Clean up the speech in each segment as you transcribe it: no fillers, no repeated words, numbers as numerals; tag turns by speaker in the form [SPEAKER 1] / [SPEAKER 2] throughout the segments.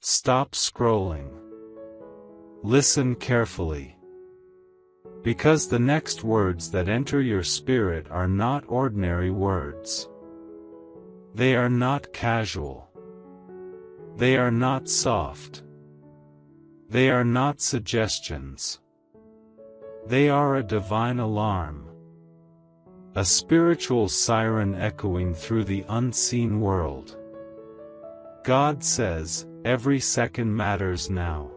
[SPEAKER 1] Stop scrolling. Listen carefully. Because the next words that enter your spirit are not ordinary words. They are not casual. They are not soft. They are not suggestions. They are a divine alarm. A spiritual siren echoing through the unseen world. God says, every second matters now.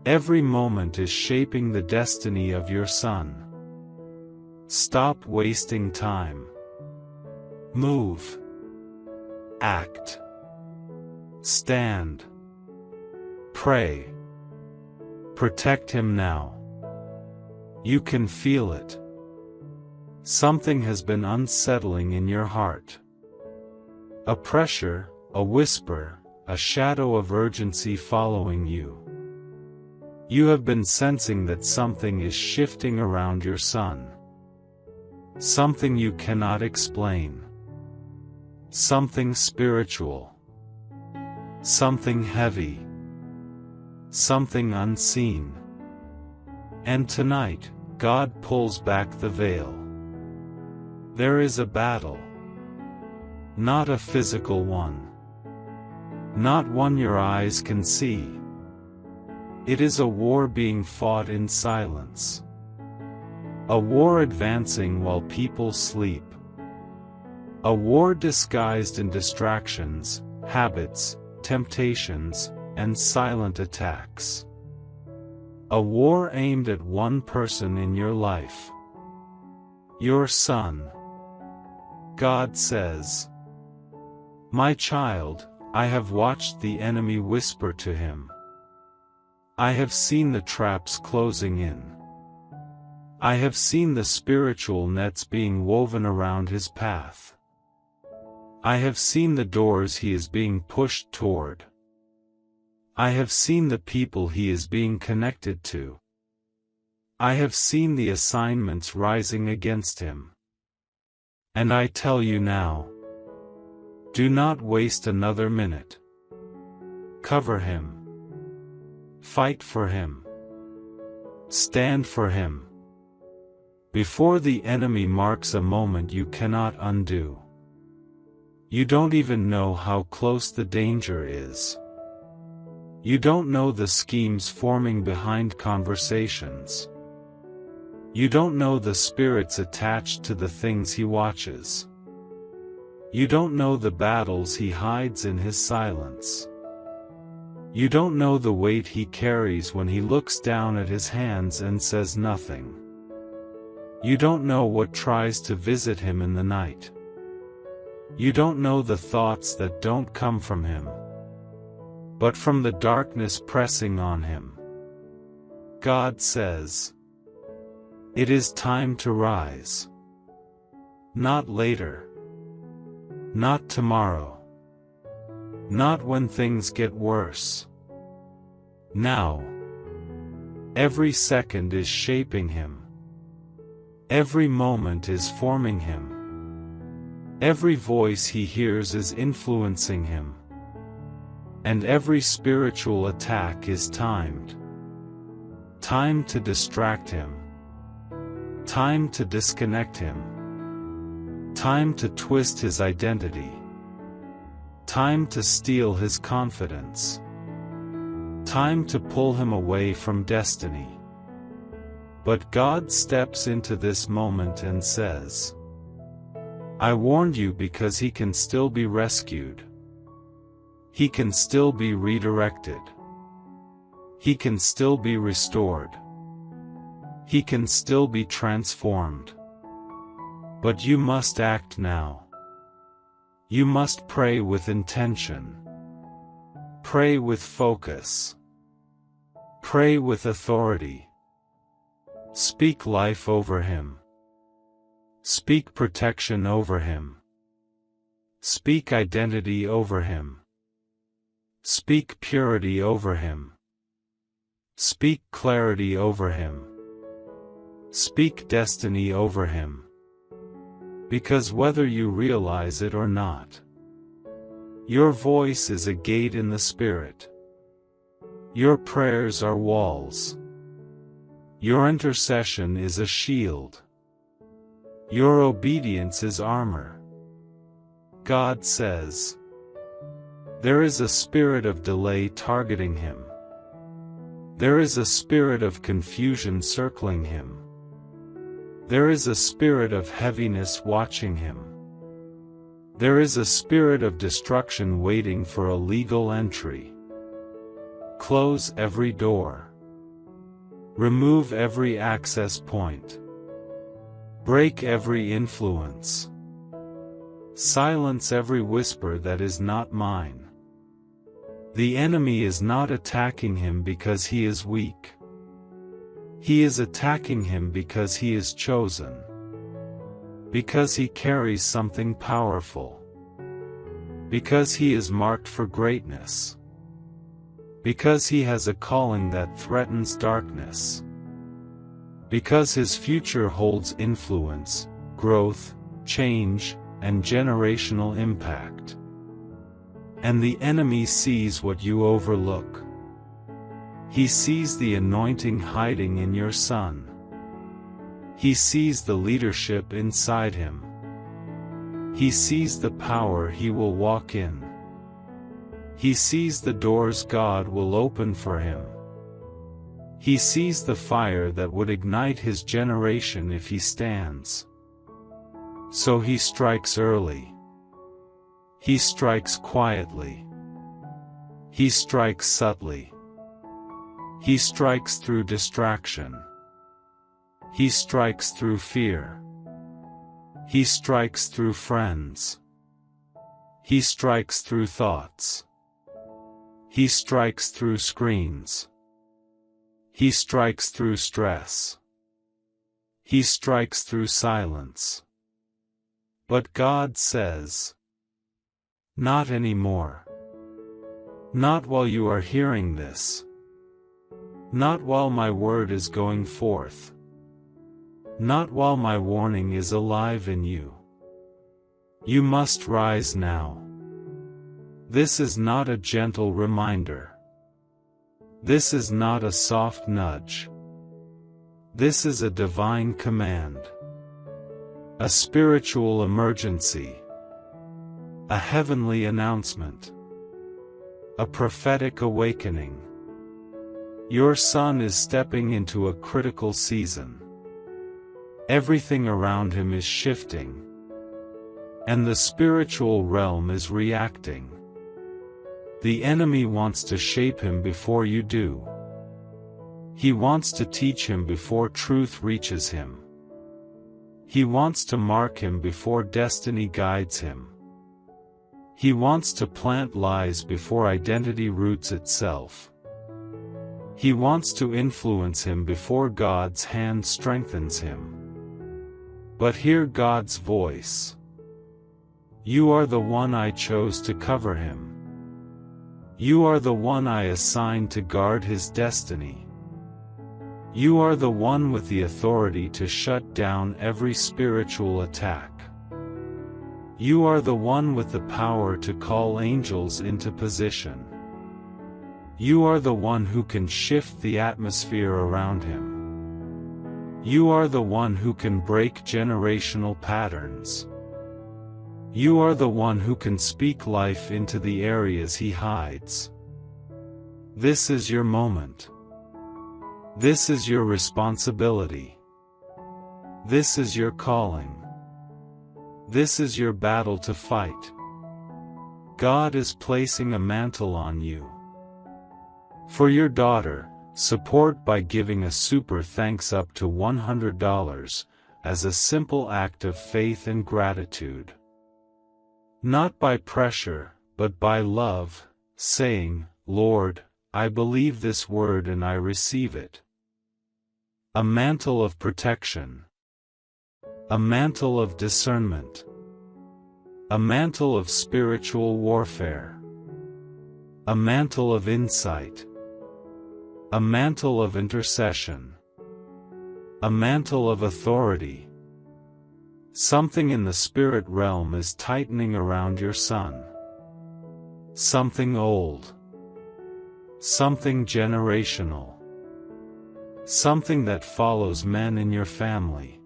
[SPEAKER 1] Every moment is shaping the destiny of your son. Stop wasting time. Move. Act. Stand. Pray. Protect him now. You can feel it. Something has been unsettling in your heart. A pressure, a whisper, a shadow of urgency following you. You have been sensing that something is shifting around your son. Something you cannot explain. Something spiritual. Something heavy. Something unseen. And tonight, God pulls back the veil. There is a battle. Not a physical one. Not one your eyes can see. It is a war being fought in silence. A war advancing while people sleep. A war disguised in distractions, habits, temptations, and silent attacks. A war aimed at one person in your life. Your son. God says, "My child, I have watched the enemy whisper to him. I have seen the traps closing in. I have seen the spiritual nets being woven around his path. I have seen the doors he is being pushed toward. I have seen the people he is being connected to. I have seen the assignments rising against him. And I tell you now, do not waste another minute. Cover him. Fight for him. Stand for him. Before the enemy marks a moment you cannot undo. You don't even know how close the danger is. You don't know the schemes forming behind conversations. You don't know the spirits attached to the things he watches. You don't know the battles he hides in his silence. You don't know the weight he carries when he looks down at his hands and says nothing. You don't know what tries to visit him in the night. You don't know the thoughts that don't come from him, but from the darkness pressing on him. God says, it is time to rise. Not later. Not tomorrow. Not when things get worse. Now. Every second is shaping him. Every moment is forming him. Every voice he hears is influencing him. And every spiritual attack is timed. Time to distract him. Time to disconnect him. Time to twist his identity. Time to steal his confidence. Time to pull him away from destiny. But God steps into this moment and says, I warned you because he can still be rescued. He can still be redirected. He can still be restored. He can still be transformed. But you must act now. You must pray with intention. Pray with focus. Pray with authority. Speak life over him. Speak protection over him. Speak identity over him. Speak purity over him. Speak clarity over him. Speak destiny over him. Because whether you realize it or not, Your voice is a gate in the Spirit. Your prayers are walls. Your intercession is a shield. Your obedience is armor. God says, there is a spirit of delay targeting him. There is a spirit of confusion circling him. There is a spirit of heaviness watching him. There is a spirit of destruction waiting for a legal entry. Close every door. Remove every access point. Break every influence. Silence every whisper that is not mine. The enemy is not attacking him because he is weak. He is attacking him because he is chosen. Because he carries something powerful. Because he is marked for greatness. Because he has a calling that threatens darkness. Because his future holds influence, growth, change, and generational impact. And the enemy sees what you overlook. He sees the anointing hiding in your son. He sees the leadership inside him. He sees the power he will walk in. He sees the doors God will open for him. He sees the fire that would ignite his generation if he stands. So he strikes early. He strikes quietly. He strikes subtly. He strikes through distraction. He strikes through fear. He strikes through friends. He strikes through thoughts. He strikes through screens. He strikes through stress. He strikes through silence. But God says, not anymore. Not while you are hearing this. Not while my word is going forth. Not while my warning is alive in you. You must rise now. This is not a gentle reminder. This is not a soft nudge. This is a divine command. A spiritual emergency. A heavenly announcement. A prophetic awakening. Your son is stepping into a critical season. Everything around him is shifting. And the spiritual realm is reacting. The enemy wants to shape him before you do. He wants to teach him before truth reaches him. He wants to mark him before destiny guides him. He wants to plant lies before identity roots itself. He wants to influence him before God's hand strengthens him. But hear God's voice. You are the one I chose to cover him. You are the one I assigned to guard his destiny. You are the one with the authority to shut down every spiritual attack. You are the one with the power to call angels into position. You are the one who can shift the atmosphere around him. You are the one who can break generational patterns. You are the one who can speak life into the areas he hides. This is your moment. This is your responsibility. This is your calling. This is your battle to fight. God is placing a mantle on you. For your daughter, support by giving a super thanks up to $100 as a simple act of faith and gratitude. Not by pressure, but by love, saying, Lord, I believe this word and I receive it. A mantle of protection. A mantle of discernment. A mantle of spiritual warfare. A mantle of insight. A mantle of intercession. A mantle of authority. Something in the spirit realm is tightening around your son. something old, something generational, something that follows men in your family,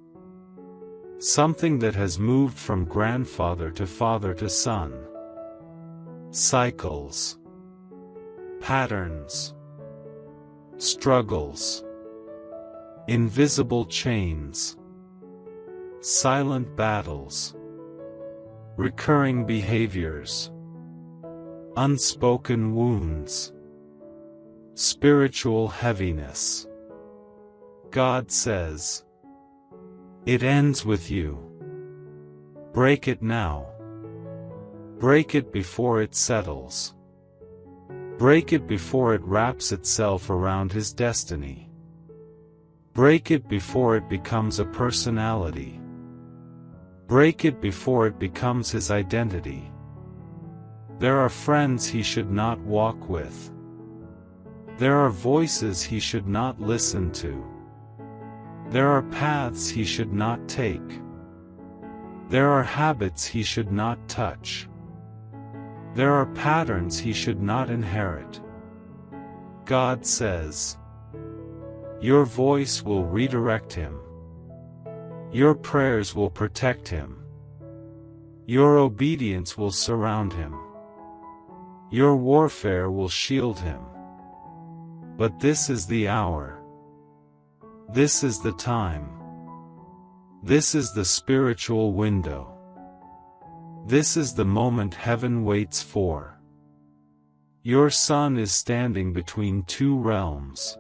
[SPEAKER 1] something that has moved from grandfather to father to son. Cycles, patterns, struggles, invisible chains, silent battles, recurring behaviors, unspoken wounds, spiritual heaviness. God says, it ends with you. Break it now. Break it before it settles. Break it before it wraps itself around his destiny. Break it before it becomes a personality. Break it before it becomes his identity. There are friends he should not walk with. There are voices he should not listen to. There are paths he should not take. There are habits he should not touch. There are patterns he should not inherit. God says, your voice will redirect him. Your prayers will protect him. Your obedience will surround him. Your warfare will shield him. But this is the hour. This is the time. This is the spiritual window. This is the moment heaven waits for. Your son is standing between two realms.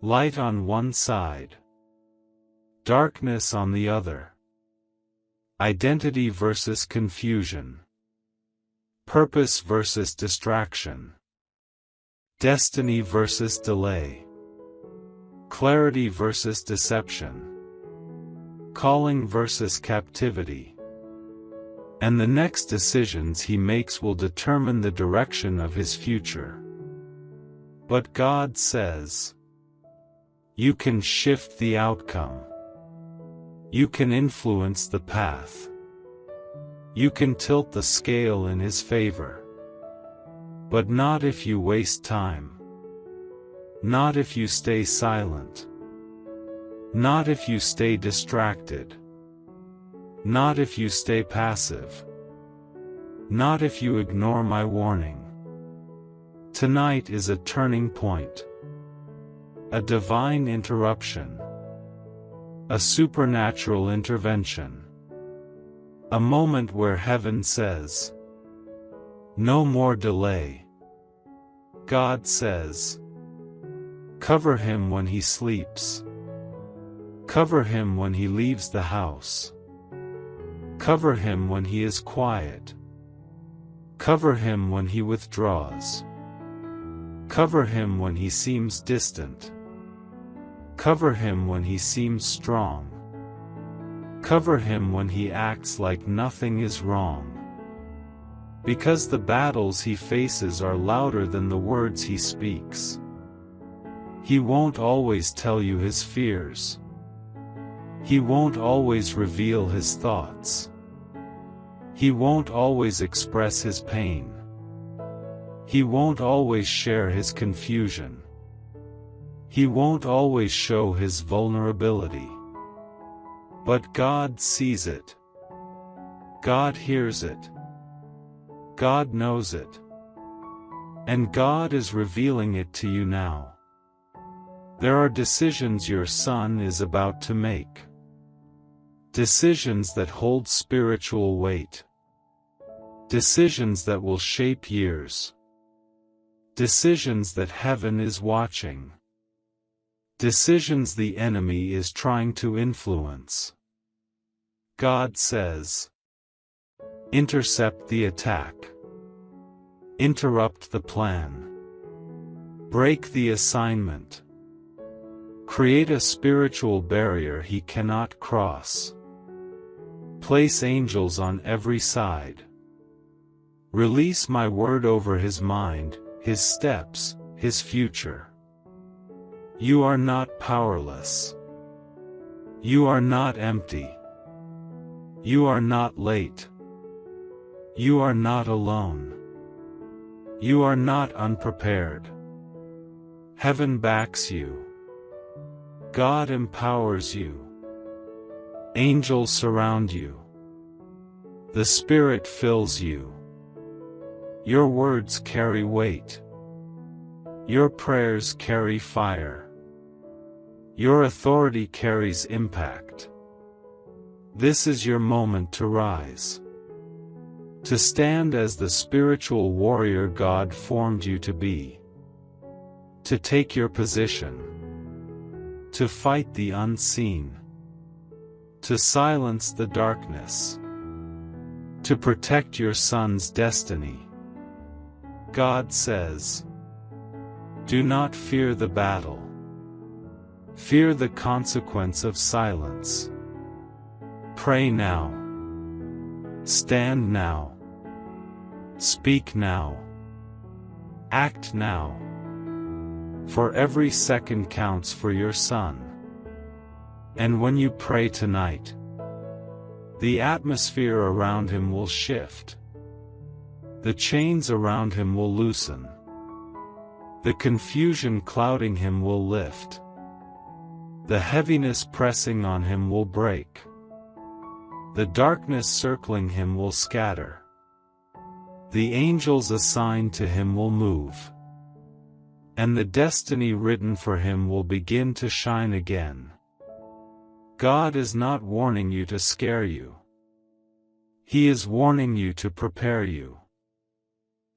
[SPEAKER 1] Light on one side, darkness on the other. Identity versus confusion. Purpose versus distraction. Destiny versus delay. Clarity versus deception. Calling versus captivity. And the next decisions he makes will determine the direction of his future. But God says, you can shift the outcome. You can influence the path. You can tilt the scale in his favor. But not if you waste time. Not if you stay silent. Not if you stay distracted. Not if you stay passive. Not if you ignore my warning. Tonight is a turning point. A divine interruption. A supernatural intervention. A moment where heaven says, no more delay. God says, cover him when he sleeps. Cover him when he leaves the house. Cover him when he is quiet. Cover him when he withdraws. Cover him when he seems distant. Cover him when he seems strong. Cover him when he acts like nothing is wrong. Because the battles he faces are louder than the words he speaks. He won't always tell you his fears. He won't always reveal his thoughts. He won't always express his pain. He won't always share his confusion. He won't always show his vulnerability. But God sees it. God hears it. God knows it. And God is revealing it to you now. There are decisions your son is about to make. Decisions that hold spiritual weight. Decisions that will shape years. Decisions that heaven is watching. Decisions the enemy is trying to influence. God says, intercept the attack. Interrupt the plan. Break the assignment. Create a spiritual barrier he cannot cross. Place angels on every side. Release my word over his mind, his steps, his future. You are not powerless. You are not empty. You are not late. You are not alone. You are not unprepared. Heaven backs you. God empowers you. Angels surround you. The Spirit fills you. Your words carry weight. Your prayers carry fire. Your authority carries impact. This is your moment to rise. To stand as the spiritual warrior God formed you to be. To take your position. To fight the unseen. To silence the darkness. To protect your son's destiny. God says, do not fear the battle. Fear the consequence of silence. Pray now. Stand now. Speak now. Act now. For every second counts for your son. And when you pray tonight, the atmosphere around him will shift. The chains around him will loosen. The confusion clouding him will lift. The heaviness pressing on him will break. The darkness circling him will scatter. The angels assigned to him will move. And the destiny written for him will begin to shine again. God is not warning you to scare you. He is warning you to prepare you.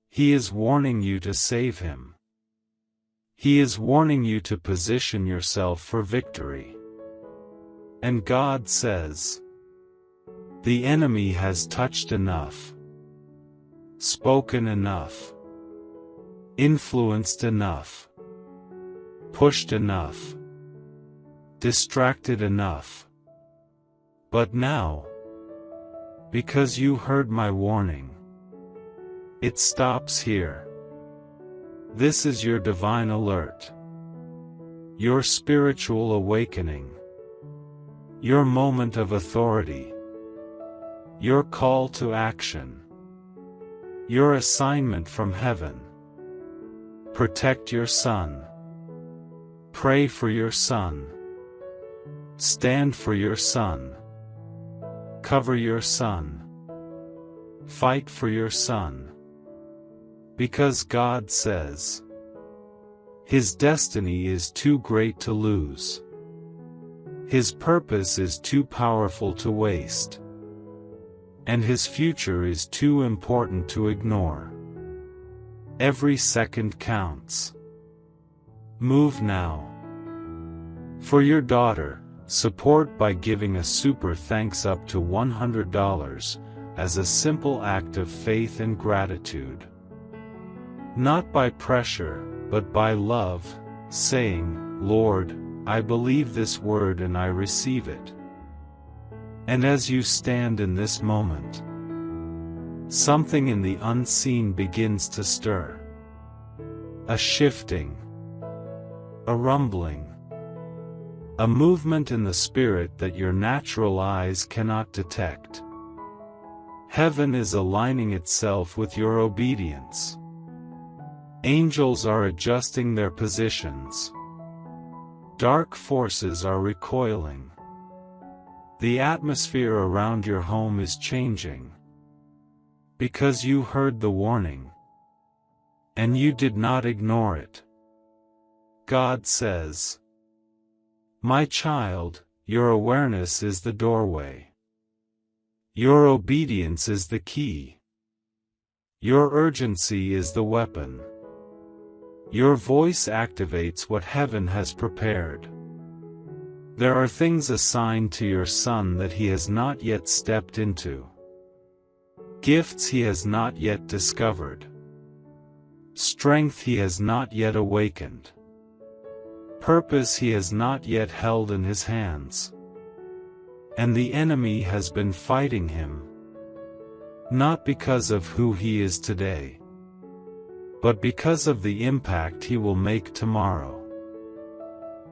[SPEAKER 1] He is warning you to save him. He is warning you to position yourself for victory. And God says, the enemy has touched enough, spoken enough, influenced enough, pushed enough, distracted enough. But now, because you heard my warning, it stops here. This is your divine alert. Your spiritual awakening. Your moment of authority. Your call to action. Your assignment from heaven. Protect your son. Pray for your son. Stand for your son. Cover your son. Fight for your son. Because God says, his destiny is too great to lose. His purpose is too powerful to waste. And his future is too important to ignore. Every second counts. Move now. For your daughter, support by giving a super thanks up to $100 as a simple act of faith and gratitude. Not by pressure, but by love, saying, Lord, I believe this word and I receive it. And as you stand in this moment, something in the unseen begins to stir. A shifting, a rumbling, a movement in the spirit that your natural eyes cannot detect. Heaven is aligning itself with your obedience. Angels are adjusting their positions. Dark forces are recoiling. The atmosphere around your home is changing. Because you heard the warning. And you did not ignore it. God says, my child, your awareness is the doorway. Your obedience is the key. Your urgency is the weapon. Your voice activates what heaven has prepared. There are things assigned to your son that he has not yet stepped into. Gifts he has not yet discovered. Strength he has not yet awakened. Purpose he has not yet held in his hands. And the enemy has been fighting him. Not because of who he is today, but because of the impact he will make tomorrow.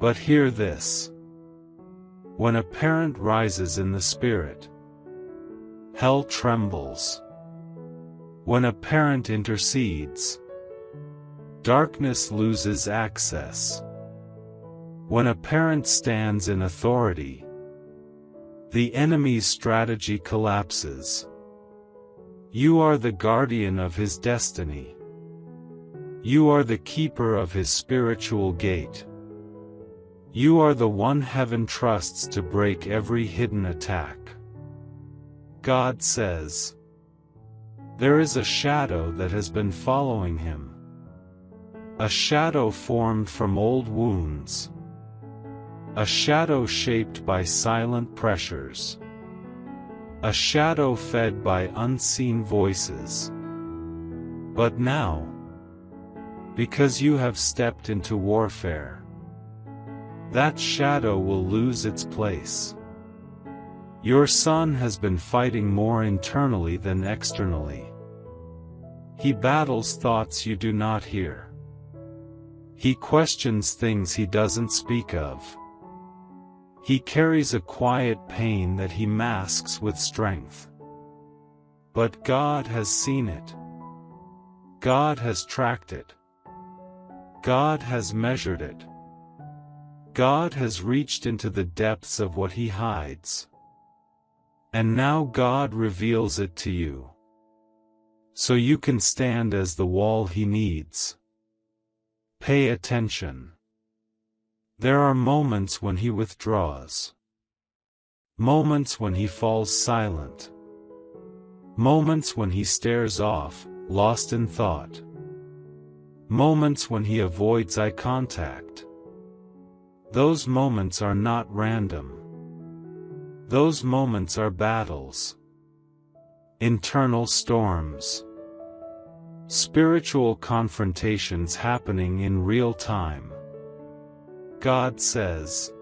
[SPEAKER 1] But hear this. When a parent rises in the spirit, hell trembles. When a parent intercedes, darkness loses access. When a parent stands in authority, the enemy's strategy collapses. You are the guardian of his destiny. You are the keeper of his spiritual gate. You are the one heaven trusts to break every hidden attack. God says, there is a shadow that has been following him. A shadow formed from old wounds. A shadow shaped by silent pressures. A shadow fed by unseen voices. But now, because you have stepped into warfare, that shadow will lose its place. Your son has been fighting more internally than externally. He battles thoughts you do not hear. He questions things he doesn't speak of. He carries a quiet pain that he masks with strength. But God has seen it. God has tracked it. God has measured it. God has reached into the depths of what he hides. And now God reveals it to you. So you can stand as the wall he needs. Pay attention. There are moments when he withdraws. Moments when he falls silent. Moments when he stares off, lost in thought. Moments when he avoids eye contact. Those moments are not random. Those moments are battles. Internal storms. Spiritual confrontations happening in real time. God says,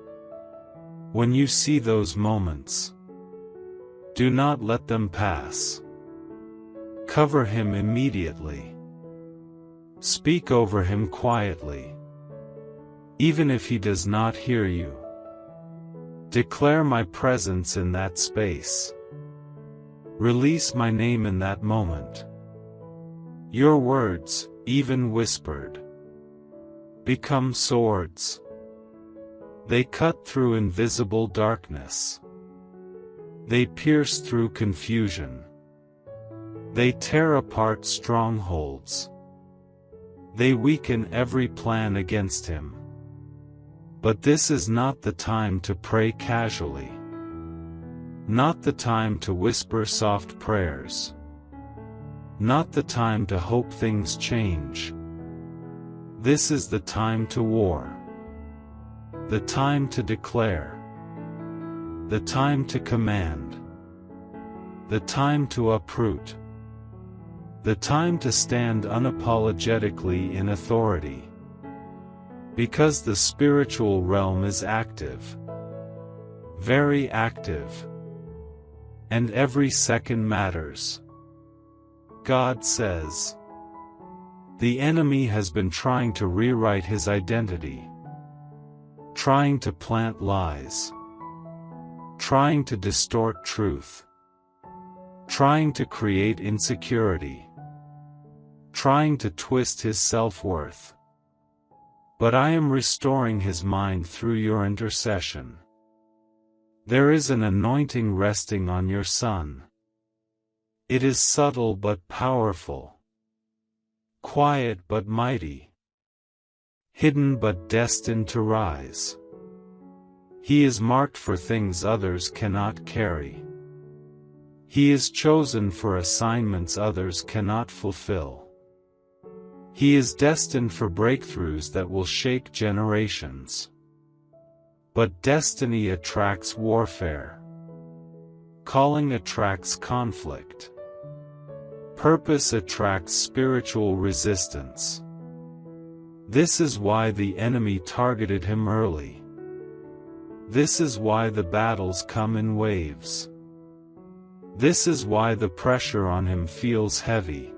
[SPEAKER 1] when you see those moments, do not let them pass. Cover him immediately. Speak over him quietly. Even if he does not hear you. Declare my presence in that space. Release my name in that moment. Your words, even whispered, become swords. They cut through invisible darkness. They pierce through confusion. They tear apart strongholds. They weaken every plan against him. But this is not the time to pray casually. Not the time to whisper soft prayers. Not the time to hope things change. This is the time to war. The time to declare. The time to command. The time to uproot. The time to stand unapologetically in authority. Because the spiritual realm is active. Very active. And every second matters. God says, the enemy has been trying to rewrite his identity. Trying to plant lies. Trying to distort truth. Trying to create insecurity. Trying to twist his self-worth. But I am restoring his mind through your intercession. There is an anointing resting on your son. It is subtle but powerful. Quiet but mighty. Hidden but destined to rise. He is marked for things others cannot carry. He is chosen for assignments others cannot fulfill. He is destined for breakthroughs that will shake generations. But destiny attracts warfare. Calling attracts conflict. Purpose attracts spiritual resistance. This is why the enemy targeted him early. This is why the battles come in waves. This is why the pressure on him feels heavy.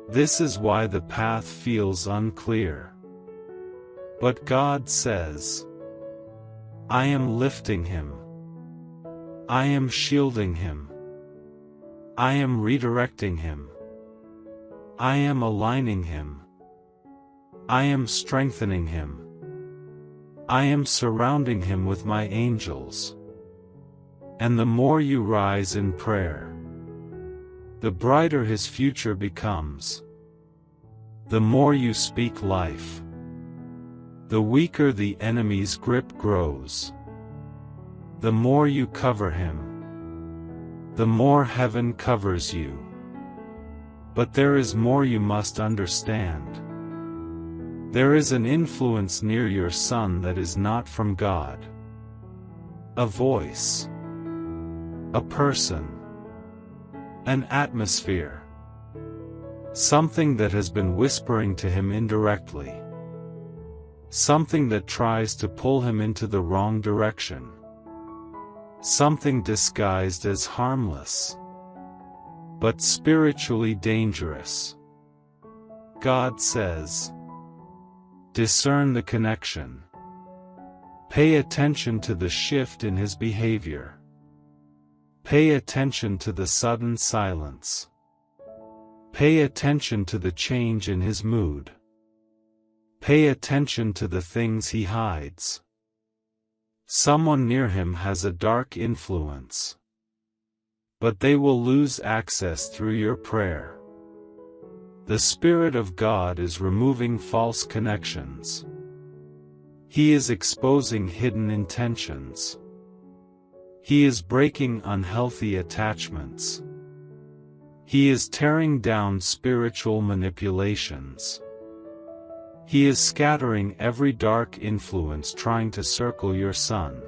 [SPEAKER 1] This is why the path feels unclear. But God says, I am lifting him. I am shielding him. I am redirecting him. I am aligning him. I am strengthening him. I am surrounding him with my angels. And the more you rise in prayer, the brighter his future becomes. The more you speak life, the weaker the enemy's grip grows. The more you cover him, the more heaven covers you. But there is more you must understand. There is an influence near your son that is not from God. A voice, a person, an atmosphere, something that has been whispering to him indirectly, something that tries to pull him into the wrong direction, something disguised as harmless, but spiritually dangerous. God says, discern the connection. Pay attention to the shift in his behavior. Pay attention to the sudden silence. Pay attention to the change in his mood. Pay attention to the things he hides. Someone near him has a dark influence, but they will lose access through your prayer. The Spirit of God is removing false connections. He is exposing hidden intentions. He is breaking unhealthy attachments. He is tearing down spiritual manipulations. He is scattering every dark influence trying to circle your son.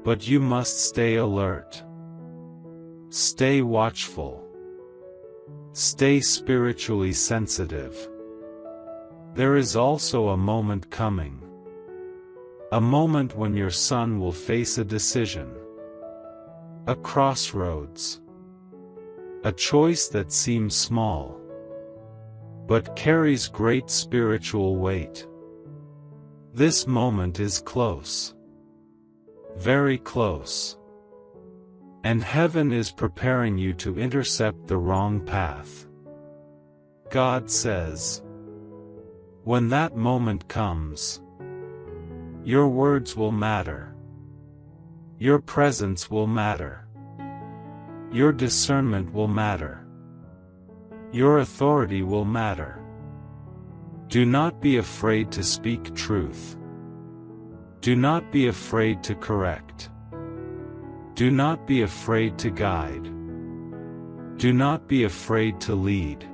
[SPEAKER 1] But you must stay alert. Stay watchful. Stay spiritually sensitive. There is also a moment coming. A moment when your son will face a decision. A crossroads. A choice that seems small, but carries great spiritual weight. This moment is close. Very close. And heaven is preparing you to intercept the wrong path. God says, when that moment comes, your words will matter. Your presence will matter. Your discernment will matter. Your authority will matter. Do not be afraid to speak truth. Do not be afraid to correct. Do not be afraid to guide. Do not be afraid to lead.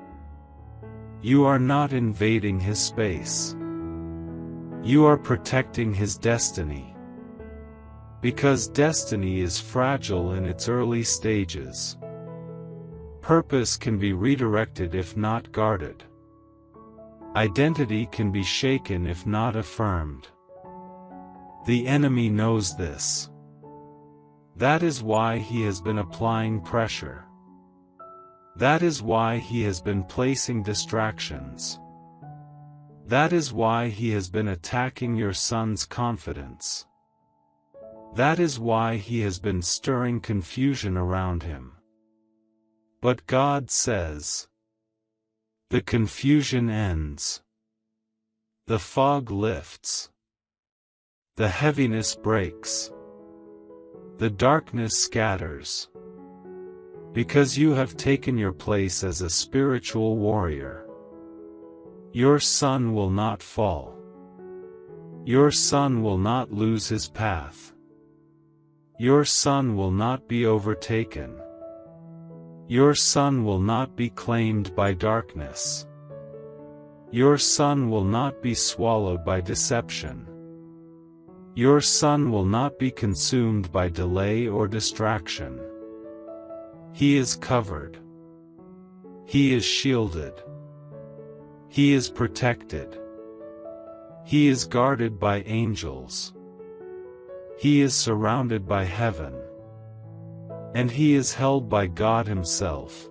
[SPEAKER 1] You are not invading his space. You are protecting his destiny. Because destiny is fragile in its early stages. Purpose can be redirected if not guarded. Identity can be shaken if not affirmed. The enemy knows this. That is why he has been applying pressure. That is why he has been placing distractions. That is why he has been attacking your son's confidence. That is why he has been stirring confusion around him. But God says, the confusion ends. The fog lifts. The heaviness breaks. The darkness scatters. Because you have taken your place as a spiritual warrior. Your son will not fall. Your son will not lose his path. Your son will not be overtaken. Your son will not be claimed by darkness. Your son will not be swallowed by deception. Your son will not be consumed by delay or distraction. He is covered. He is shielded. He is protected. He is guarded by angels. He is surrounded by heaven. And he is held by God himself.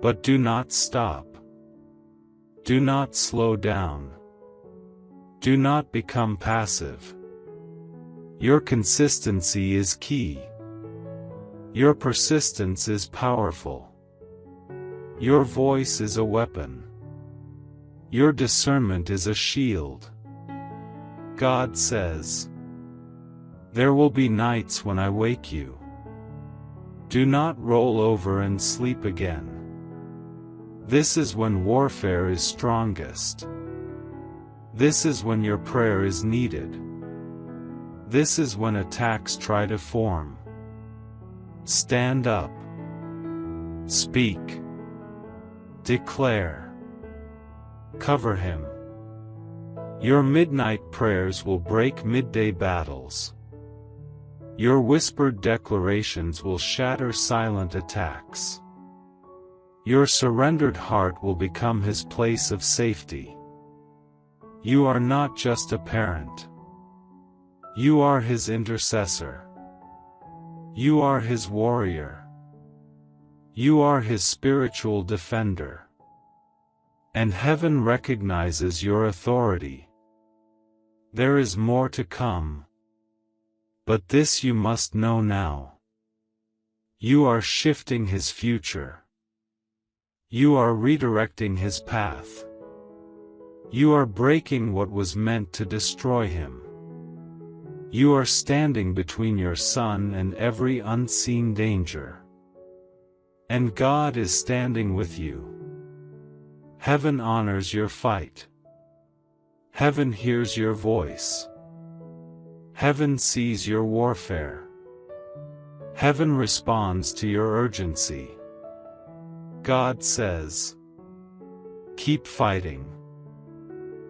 [SPEAKER 1] But do not stop. Do not slow down. Do not become passive. Your consistency is key. Your persistence is powerful. Your voice is a weapon. Your discernment is a shield. God says, there will be nights when I wake you. Do not roll over and sleep again. This is when warfare is strongest. This is when your prayer is needed. This is when attacks try to form. Stand up. Speak. Declare. Cover him. Your midnight prayers will break midday battles. Your whispered declarations will shatter silent attacks. Your surrendered heart will become his place of safety. You are not just a parent. You are his intercessor. You are his warrior. You are his spiritual defender. And heaven recognizes your authority. There is more to come. But this you must know now. You are shifting his future. You are redirecting his path. You are breaking what was meant to destroy him. You are standing between your son and every unseen danger. And God is standing with you. Heaven honors your fight. Heaven hears your voice. Heaven sees your warfare. Heaven responds to your urgency. God says, keep fighting.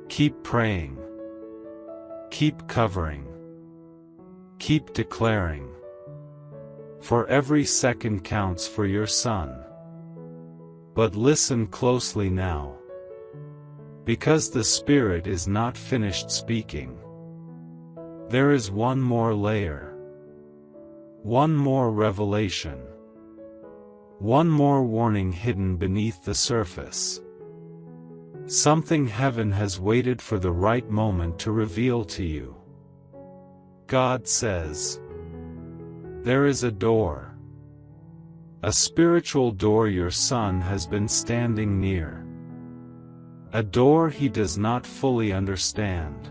[SPEAKER 1] Keep praying. Keep covering. Keep declaring. For every second counts for your son. But listen closely now. Because the Spirit is not finished speaking. There is one more layer. One more revelation. One more warning hidden beneath the surface. Something heaven has waited for the right moment to reveal to you. God says, there is a door. A spiritual door your son has been standing near. A door he does not fully understand.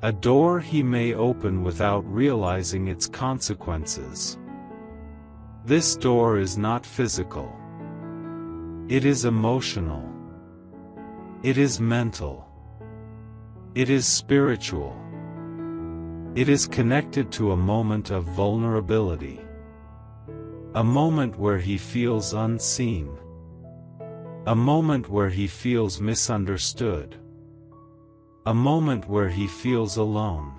[SPEAKER 1] A door he may open without realizing its consequences. This door is not physical. It is emotional. It is mental. It is spiritual. It is connected to a moment of vulnerability. A moment where he feels unseen. A moment where he feels misunderstood. A moment where he feels alone.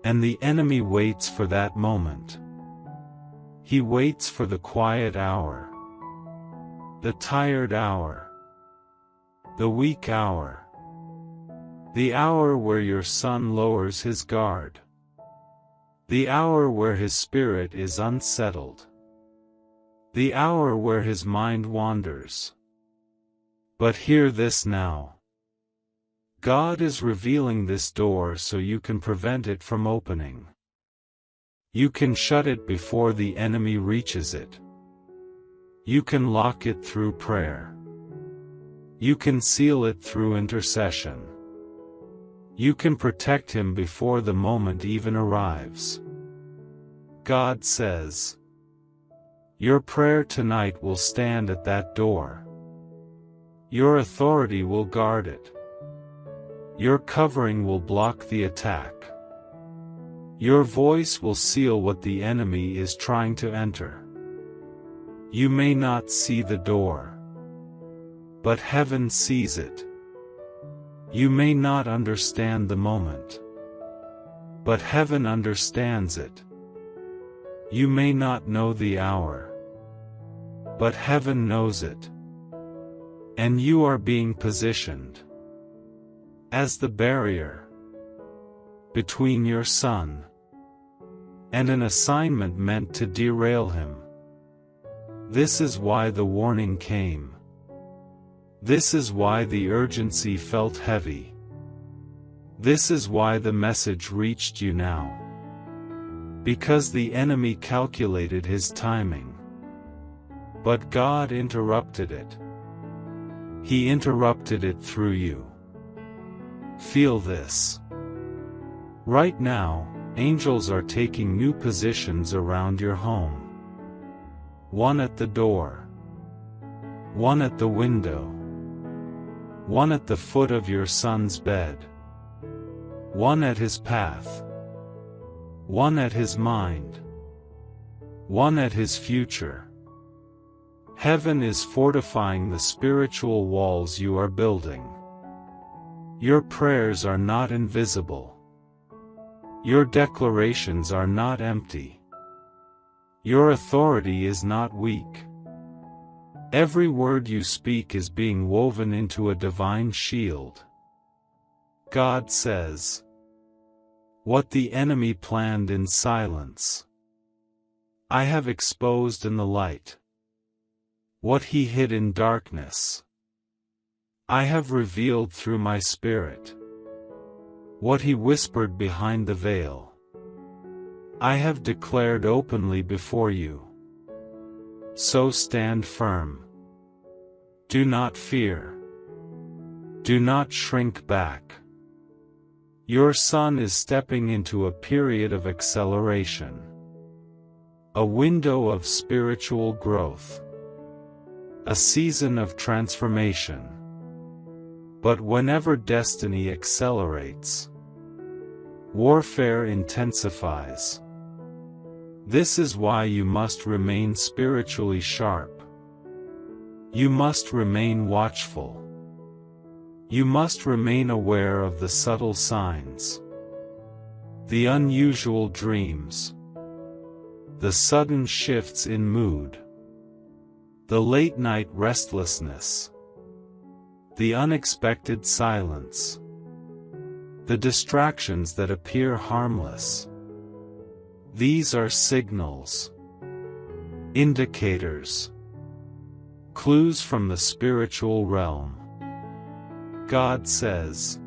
[SPEAKER 1] And the enemy waits for that moment. He waits for the quiet hour. The tired hour. The weak hour. The hour where your son lowers his guard. The hour where his spirit is unsettled. The hour where his mind wanders. But hear this now. God is revealing this door so you can prevent it from opening. You can shut it before the enemy reaches it. You can lock it through prayer. You can seal it through intercession. You can protect him before the moment even arrives. God says, your prayer tonight will stand at that door. Your authority will guard it. Your covering will block the attack. Your voice will seal what the enemy is trying to enter. You may not see the door, but heaven sees it. You may not understand the moment, but heaven understands it. You may not know the hour, but heaven knows it. And you are being positioned as the barrier between your son and an assignment meant to derail him. This is why the warning came. This is why the urgency felt heavy. This is why the message reached you now. Because the enemy calculated his timing. But God interrupted it. He interrupted it through you. Feel this. Right now, angels are taking new positions around your home. One at the door. One at the window. One at the foot of your son's bed. One at his path. One at his mind. One at his future. Heaven is fortifying the spiritual walls you are building. Your prayers are not invisible. Your declarations are not empty. Your authority is not weak. Every word you speak is being woven into a divine shield. God says, "What the enemy planned in silence, I have exposed in the light. What he hid in darkness, I have revealed through my Spirit. What he whispered behind the veil, I have declared openly before you. So stand firm. Do not fear. Do not shrink back. Your son is stepping into a period of acceleration. A window of spiritual growth. A season of transformation. But whenever destiny accelerates, warfare intensifies. This is why you must remain spiritually sharp. You must remain watchful. You must remain aware of the subtle signs, the unusual dreams, the sudden shifts in mood, the late-night restlessness, the unexpected silence, the distractions that appear harmless. These are signals, indicators, clues from the spiritual realm. God says,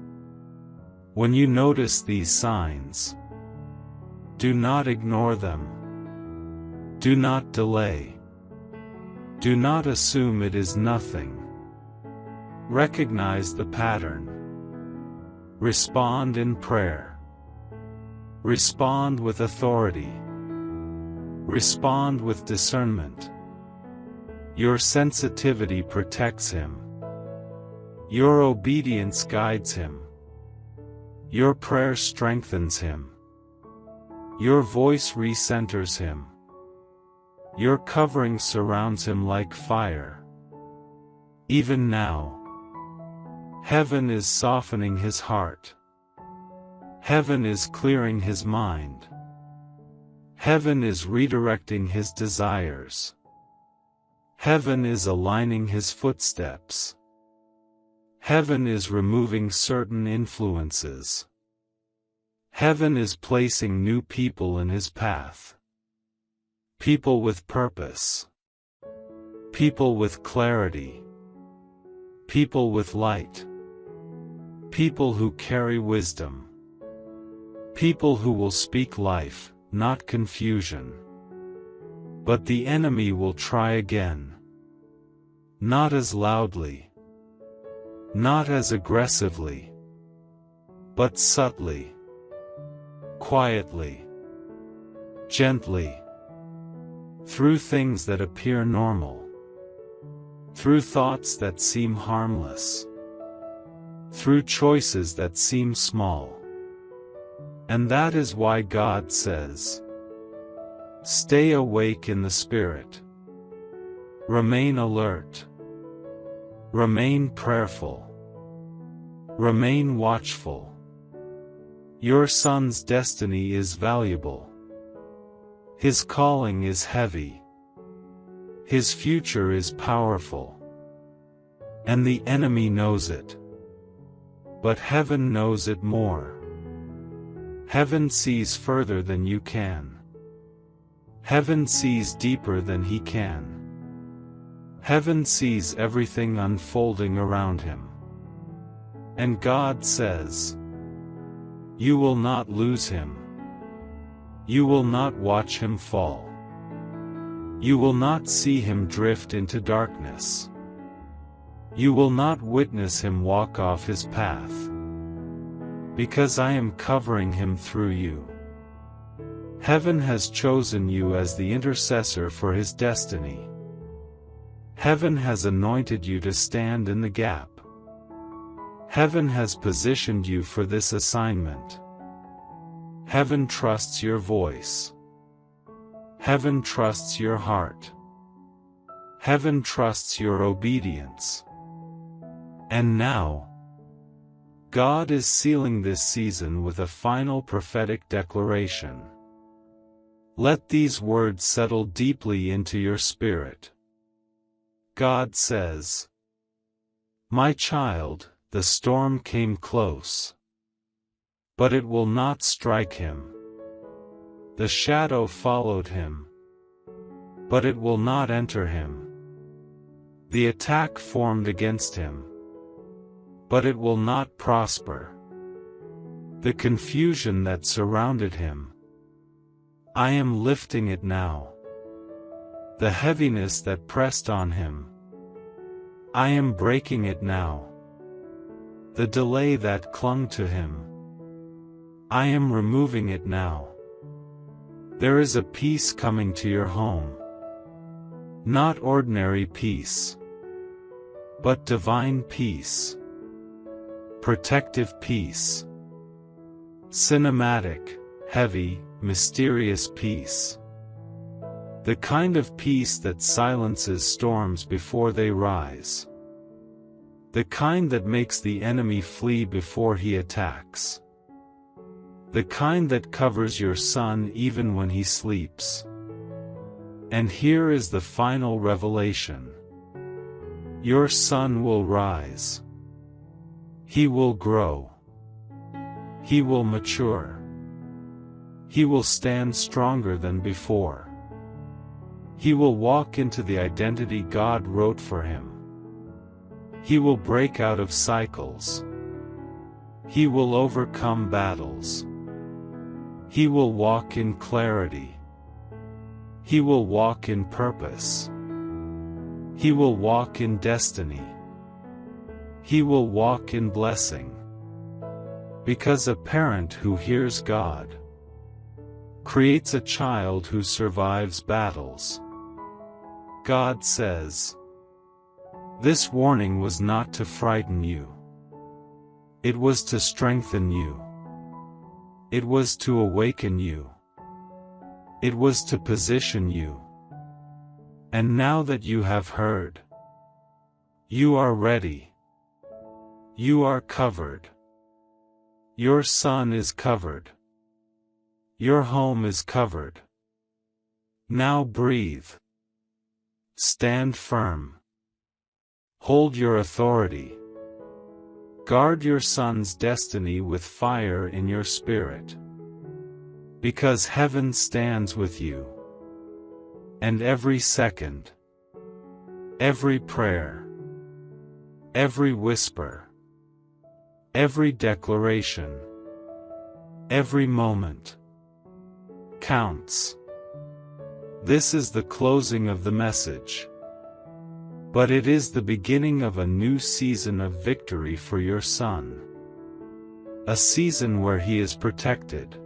[SPEAKER 1] when you notice these signs, do not ignore them. Do not delay. Do not assume it is nothing. Recognize the pattern. Respond in prayer. Respond with authority. Respond with discernment. Your sensitivity protects him. Your obedience guides him. Your prayer strengthens him. Your voice recenters him. Your covering surrounds him like fire. Even now, heaven is softening his heart. Heaven is clearing his mind. Heaven is redirecting his desires. Heaven is aligning his footsteps. Heaven is removing certain influences. Heaven is placing new people in his path. People with purpose. People with clarity. People with light. People who carry wisdom. People who will speak life, not confusion. But the enemy will try again. Not as loudly. Not as aggressively. But subtly. Quietly. Gently. Through things that appear normal. Through thoughts that seem harmless. Through choices that seem small. And that is why God says, stay awake in the Spirit. Remain alert. Remain prayerful. Remain watchful. Your son's destiny is valuable. His calling is heavy. His future is powerful. And the enemy knows it. But heaven knows it more. Heaven sees further than you can. Heaven sees deeper than he can. Heaven sees everything unfolding around him. And God says, you will not lose him. You will not watch him fall. You will not see him drift into darkness. You will not witness him walk off his path, because I am covering him through you. Heaven has chosen you as the intercessor for his destiny. Heaven has anointed you to stand in the gap. Heaven has positioned you for this assignment. Heaven trusts your voice. Heaven trusts your heart. Heaven trusts your obedience. And now, God is sealing this season with a final prophetic declaration. Let these words settle deeply into your spirit. God says, "My child, the storm came close, but it will not strike him. The shadow followed him, but it will not enter him. The attack formed against him, but it will not prosper. The confusion that surrounded him, I am lifting it now. The heaviness that pressed on him, I am breaking it now. The delay that clung to him, I am removing it now. There is a peace coming to your home. Not ordinary peace, but divine peace. Protective peace. Cinematic, heavy, mysterious peace. The kind of peace that silences storms before they rise. The kind that makes the enemy flee before he attacks. The kind that covers your son even when he sleeps. And here is the final revelation. Your son will rise. He will grow. He will mature. He will stand stronger than before. He will walk into the identity God wrote for him. He will break out of cycles. He will overcome battles. He will walk in clarity. He will walk in purpose. He will walk in destiny. He will walk in blessing. Because a parent who hears God creates a child who survives battles. God says, "This warning was not to frighten you. It was to strengthen you. It was to awaken you. It was to position you. And now that you have heard, you are ready. You are covered. Your son is covered. Your home is covered. Now breathe. Stand firm. Hold your authority. Guard your son's destiny with fire in your spirit. Because heaven stands with you. And every second, every prayer, every whisper, every declaration, every moment counts. This is the closing of the message. But it is the beginning of a new season of victory for your son. A season where he is protected.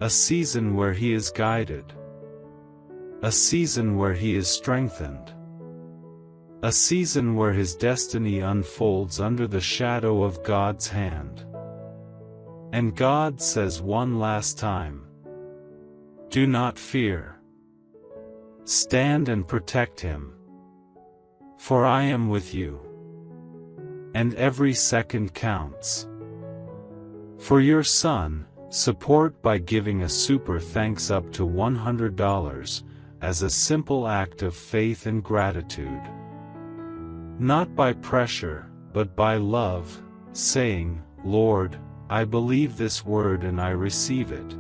[SPEAKER 1] A season where he is guided. A season where he is strengthened. A season where his destiny unfolds under the shadow of God's hand. And God says one last time, do not fear. Stand and protect him. For I am with you. And every second counts. For your son, support by giving a super thanks up to $100 as a simple act of faith and gratitude. Not by pressure, but by love, saying, Lord, I believe this word and I receive it.